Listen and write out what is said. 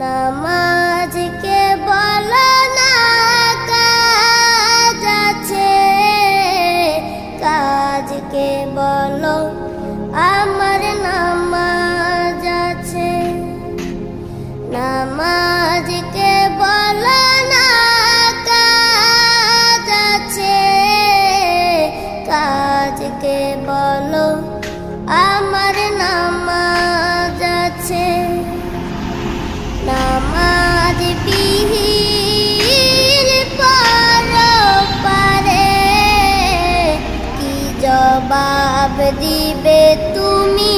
নামাজকে বলো না কাজ আছে, কাজকে বলো আমার নামাজ আছে। নামাজকে বলো না কাজ আছে, কাজকে বলো আমার নামাজ আছে। নামাজ বিহীন পরপারে কি জবাব দিবে তুমি?